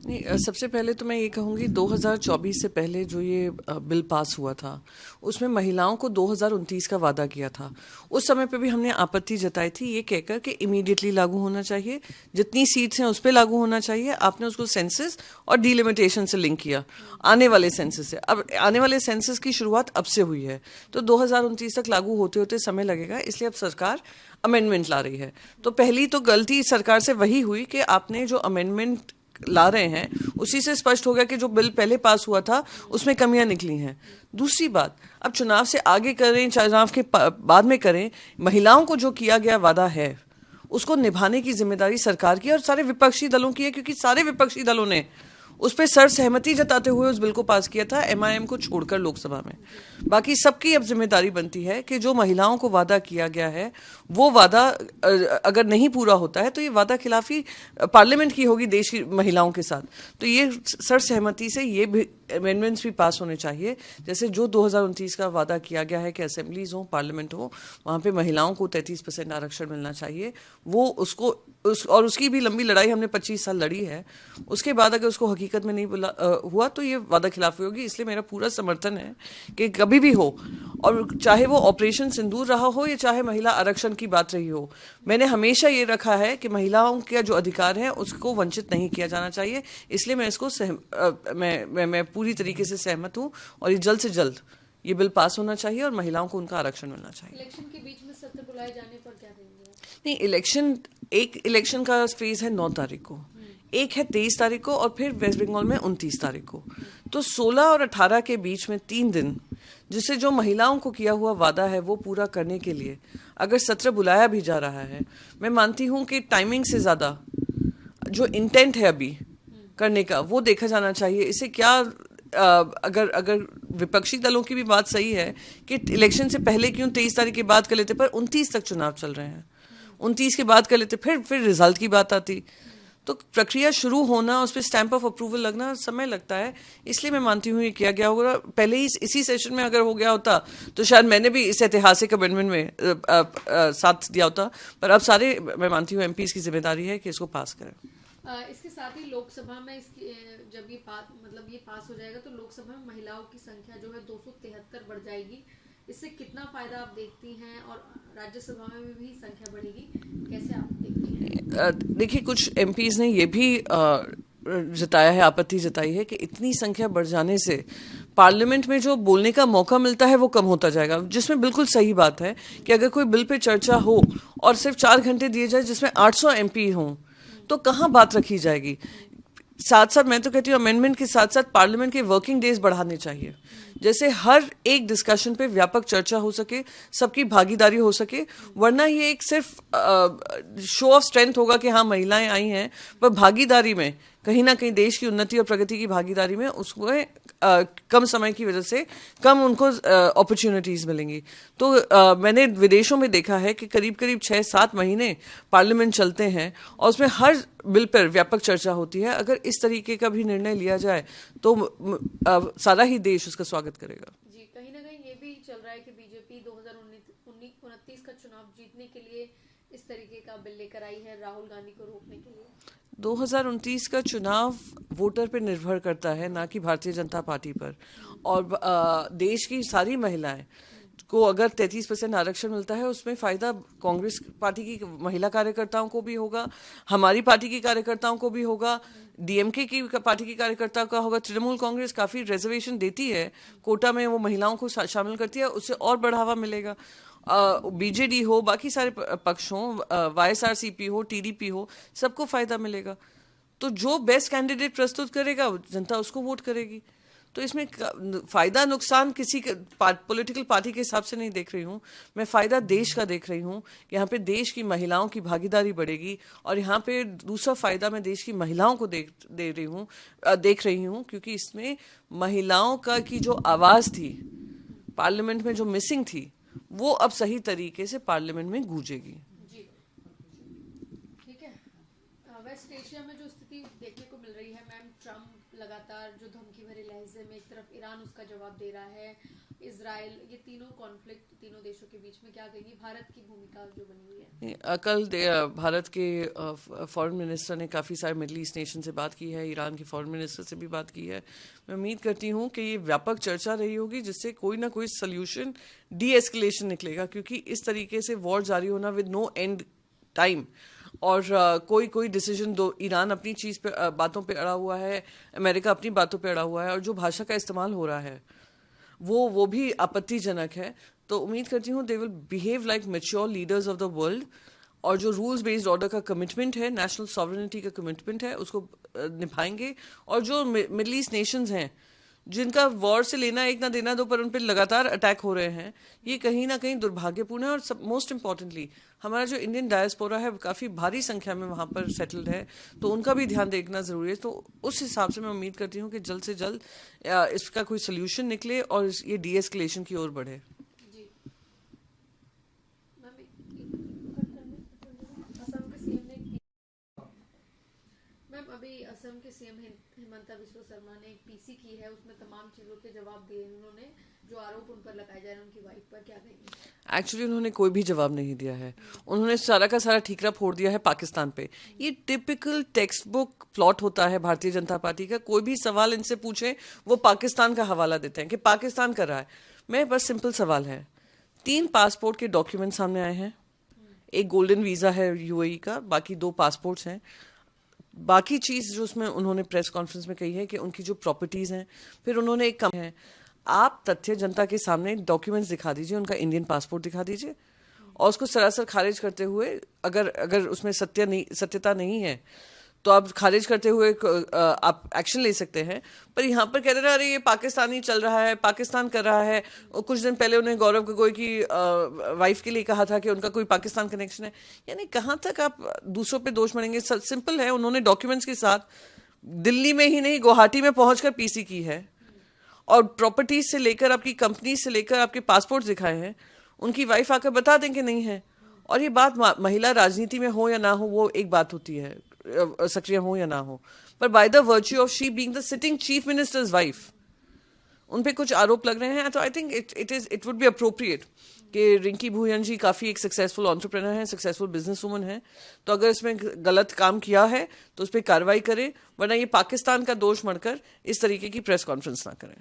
नहीं, सबसे पहले तो मैं ये कहूँगी 2024 से पहले जो ये बिल पास हुआ था उसमें महिलाओं को 2029 का वादा किया था। उस समय पे भी हमने आपत्ति जताई थी ये कहकर कि इमीडिएटली लागू होना चाहिए, जितनी सीट्स हैं उस पर लागू होना चाहिए। आपने उसको सेंसस और डिलिमिटेशन से लिंक किया, आने वाले सेंसस से। अब आने वाले सेंसस की शुरुआत अब से हुई है, तो 2029 तक लागू होते होते समय लगेगा, इसलिए अब सरकार अमेंडमेंट ला रही है। तो पहली तो गलती सरकार से वही हुई कि आपने जो अमेंडमेंट ला रहे हैं उसी से स्पष्ट हो गया कि जो बिल पहले पास हुआ था उसमें कमियां निकली हैं। दूसरी बात, अब चुनाव से आगे करें चुनाव के बाद में करें, महिलाओं को जो किया गया वादा है उसको निभाने की जिम्मेदारी सरकार की और सारे विपक्षी दलों की है, क्योंकि सारे विपक्षी दलों ने उस पर सहमति जताते हुए उस बिल को पास किया था, एमआईएम को छोड़कर लोकसभा में। बाकी सबकी अब जिम्मेदारी बनती है कि जो महिलाओं को वादा किया गया है वो वादा अगर नहीं पूरा होता है तो ये वादा खिलाफी पार्लियामेंट की होगी देश की महिलाओं के साथ। तो ये सहमति से ये भी अमेंडमेंट्स भी पास होने चाहिए। जैसे जो 2029 का वादा किया गया है कि असेंबलीज हो, पार्लियामेंट हो, वहाँ पे महिलाओं को 33% आरक्षण मिलना चाहिए। वो उसको और उसकी भी लंबी लड़ाई हमने 25 साल लड़ी है। उसके बाद अगर उसको हकीकत में नहीं हुआ तो ये वादा खिलाफी होगी। इसलिए मेरा पूरा समर्थन है कि कभी भी हो, और चाहे वो ऑपरेशन सिंदूर रहा हो या चाहे महिला आरक्षण की बात रही हो, मैंने हमेशा ये रखा है कि महिलाओं के जो अधिकार हैं उसको वंचित नहीं किया जाना चाहिए। इसलिए मैं इसको मैं पूरी तरीके से सहमत हूँ और ये जल्द से जल्द ये बिल पास होना चाहिए और महिलाओं को उनका आरक्षण मिलना चाहिए। इलेक्शन के बीच में सत्र बुलाए जाने पर क्या देंगे? नहीं, एक इलेक्शन का फेज है 9 तारीख को, एक है 23 तारीख को और फिर वेस्ट बंगाल में 29 तारीख को। तो 16 और 18 के बीच में 3 दिन, जिससे जो महिलाओं को किया हुआ वादा है वो पूरा करने के लिए अगर सत्र बुलाया भी जा रहा है, मैं मानती हूँ कि टाइमिंग से ज़्यादा जो इंटेंट है अभी करने का वो देखा जाना चाहिए। इसे क्या अगर विपक्षी दलों की भी बात सही है कि इलेक्शन से पहले क्यों 23 तारीख के बाद कर लेते, पर 29 तक चुनाव चल रहे हैं, 29 के बाद कर लेते, फिर रिजल्ट की बात आती। तो प्रक्रिया शुरू होना, उस पर स्टैंप ऑफ अप्रूवल लगना समय लगता है। इसलिए मैं मानती हूँ ये किया गया होगा। पहले ही इसी सेशन में अगर हो गया होता तो शायद मैंने भी इस ऐतिहासिक अमेंडमेंट में साथ दिया होता। पर अब सारे, मैं मानती हूँ एमपीज की जिम्मेदारी है कि इसको पास करें। इसके साथ ही लोकसभा में जब ये पास हो जाएगा तो लोकसभा में महिलाओं की संख्या जो है 273 बढ़ जाएगी। इससे कितना फायदा आप देखती हैं, और राज्यसभा में भी संख्या बढ़ेगी, कैसे आप देखती हैं? देखिए, कुछ एमपीज ने ये भी जताया है, आपत्ति जताई है कि इतनी संख्या बढ़ जाने से पार्लियामेंट में जो बोलने का मौका मिलता है वो कम होता जाएगा, जिसमें बिल्कुल सही बात है कि अगर कोई बिल पे चर्चा हो और सिर्फ 4 घंटे दिए जाए जिसमें 800 एमपी हों तो कहाँ बात रखी जाएगी। साथ साथ मैं तो कहती हूँ अमेंडमेंट के साथ साथ पार्लियामेंट के वर्किंग डेज बढ़ाने चाहिए, जैसे हर एक डिस्कशन पे व्यापक चर्चा हो सके, सबकी भागीदारी हो सके। वरना ये एक सिर्फ शो ऑफ स्ट्रेंथ होगा कि हाँ महिलाएं आई हैं, पर भागीदारी में कहीं ना कहीं देश की उन्नति और प्रगति की भागीदारी में उसको कम समय की वजह से कम उनको अपॉर्चुनिटीज़ मिलेंगी। तो मैंने विदेशों में देखा है कि करीब करीब 6-7 महीने पार्लियामेंट चलते हैं और उसमें हर बिल पर व्यापक चर्चा होती है। अगर इस तरीके का भी निर्णय लिया जाए तो सारा ही देश उसका स्वागत करेगा। जी, कहीं ना कहीं ये भी चल रहा है कि बीजेपी 2029 का चुनाव जीतने के लिए इस तरीके का बिल लेकर आई है, राहुल गांधी को रोकने के लिए। 2029 का चुनाव वोटर पर निर्भर करता है, ना कि भारतीय जनता पार्टी पर। और देश की सारी महिलाएं को अगर 33% आरक्षण मिलता है उसमें फ़ायदा कांग्रेस पार्टी की महिला कार्यकर्ताओं को भी होगा, हमारी पार्टी की कार्यकर्ताओं को भी होगा, डीएमके की पार्टी की कार्यकर्ता का होगा। तृणमूल कांग्रेस काफ़ी रिजर्वेशन देती है, कोटा में वो महिलाओं को शामिल करती है, उससे और बढ़ावा मिलेगा। बीजेडी हो, बाकी सारे पक्ष हों, वाईएसआरसीपी हो, टीडीपी हो, सबको फ़ायदा मिलेगा। तो जो बेस्ट कैंडिडेट प्रस्तुत करेगा जनता उसको वोट करेगी। तो इसमें फ़ायदा नुकसान किसी पॉलिटिकल पार्टी के हिसाब से नहीं देख रही हूँ, मैं फ़ायदा देश का देख रही हूँ। यहाँ पे देश की महिलाओं की भागीदारी बढ़ेगी, और यहाँ पे दूसरा फ़ायदा मैं देश की महिलाओं को देख रही हूँ, क्योंकि इसमें महिलाओं की जो आवाज़ थी पार्लियामेंट में, जो मिसिंग थी, वो अब सही तरीके से पार्लियामेंट में गूंजेगी। जी, ठीक है। वेस्ट एशिया में जो स्थिति देखने को मिल रही है, मैम, ट्रम्प लगातार जो धमकी भरे लहजे में, एक तरफ ईरान उसका जवाब दे रहा है, इजराइल, ये तीनों कॉन्फ्लिक्ट तीनों देशों के बीच में, क्या कहेंगी भारत की भूमिका जो बनी हुई है? कल भारत के फॉरेन मिनिस्टर ने काफ़ी सारे मिडल ईस्ट नेशन से बात की है, ईरान के फॉरेन मिनिस्टर से भी बात की है। मैं उम्मीद करती हूँ कि ये व्यापक चर्चा रही होगी जिससे कोई ना कोई सोल्यूशन, डी एस्केलेशन निकलेगा, क्योंकि इस तरीके से वॉर जारी होना विद नो एंड टाइम, और कोई डिसीजन दो, ईरान अपनी चीज़ पे बातों पे अड़ा हुआ है, अमेरिका अपनी बातों पे अड़ा हुआ है, और जो भाषा का इस्तेमाल हो रहा है वो भी आपत्तिजनक है। तो उम्मीद करती हूँ they will behave like mature leaders of the world, और जो रूल्स बेस्ड ऑर्डर का कमिटमेंट है, नेशनल सॉवरेनिटी का कमिटमेंट है, उसको निभाएंगे। और जो मिडल ईस्ट नेशंस हैं जिनका वॉर से लेना एक ना देना दो, पर उन पर लगातार अटैक हो रहे हैं, ये कहीं ना कहीं दुर्भाग्यपूर्ण है। और मोस्ट इम्पॉर्टेंटली हमारा जो इंडियन डायस्पोरा है काफ़ी भारी संख्या में वहाँ पर सेटल्ड है, तो उनका भी ध्यान देखना ज़रूरी है। तो उस हिसाब से मैं उम्मीद करती हूँ कि जल्द से जल्द इसका कोई सोल्यूशन निकले और ये डी एस्केलेशन की ओर बढ़े। अभी असम के सीएम हिमंता बिस्वा शर्मा ने एक पीसी की है, उसमें तमाम चीजों के जवाब दिए उन्होंने, जो आरोप उन पर लगाए जा रहे हैं उनकी वाइफ पर, क्या कहेंगे? एक्चुअली उन्होंने कोई भी जवाब नहीं दिया है, उन्होंने सारा का सारा ठीकरा फोड़ दिया है पाकिस्तान पे। ये टिपिकल टेक्स्ट बुक प्लॉट होता है भारतीय जनता पार्टी का। कोई भी सवाल इनसे पूछे वो पाकिस्तान का हवाला देते हैं कि पाकिस्तान कर रहा है। मैं बस सिंपल सवाल है, 3 पासपोर्ट के डॉक्यूमेंट सामने आए हैं, एक गोल्डन वीजा है यूएई का, बाकी 2 पासपोर्ट्स हैं। बाकी चीज़ जो उसमें उन्होंने प्रेस कॉन्फ्रेंस में कही है कि उनकी जो प्रॉपर्टीज़ हैं, फिर उन्होंने एक कम है, आप तथ्य जनता के सामने डॉक्यूमेंट्स दिखा दीजिए, उनका इंडियन पासपोर्ट दिखा दीजिए, और उसको सरासर खारिज करते हुए, अगर उसमें सत्यता नहीं है तो आप खारिज करते हुए आप एक्शन ले सकते हैं। पर यहाँ पर कह रहे हैं अरे ये पाकिस्तानी चल रहा है, पाकिस्तान कर रहा है। और कुछ दिन पहले उन्हें गौरव गोगोई की वाइफ के लिए कहा था कि उनका कोई पाकिस्तान कनेक्शन है। यानी कहाँ तक आप दूसरों पे दोष मढ़ेंगे? सिंपल है, उन्होंने डॉक्यूमेंट्स के साथ दिल्ली में ही नहीं गुवाहाटी में पहुंचकर पीसी की है, और प्रॉपर्टीज से लेकर आपकी कंपनी से लेकर आपके पासपोर्ट दिखाए हैं। उनकी वाइफ आकर बता दें कि नहीं है। और ये बात महिला राजनीति में हो या ना हो वो एक बात होती है, सक्रिय हो या ना हो, पर by the virtue of she being the sitting chief ministers wife, उन पे कुछ आरोप लग रहे हैं। तो I think it would be appropriate कि रिंकी भूयन जी काफ़ी एक सक्सेसफुल एंटरप्रेन्योर हैं, सक्सेसफुल बिजनेस वूमन हैं, तो अगर इसमें गलत काम किया है तो उस पर कार्रवाई करें, वरना ये पाकिस्तान का दोष मढ़कर इस तरीके की प्रेस कॉन्फ्रेंस ना करें।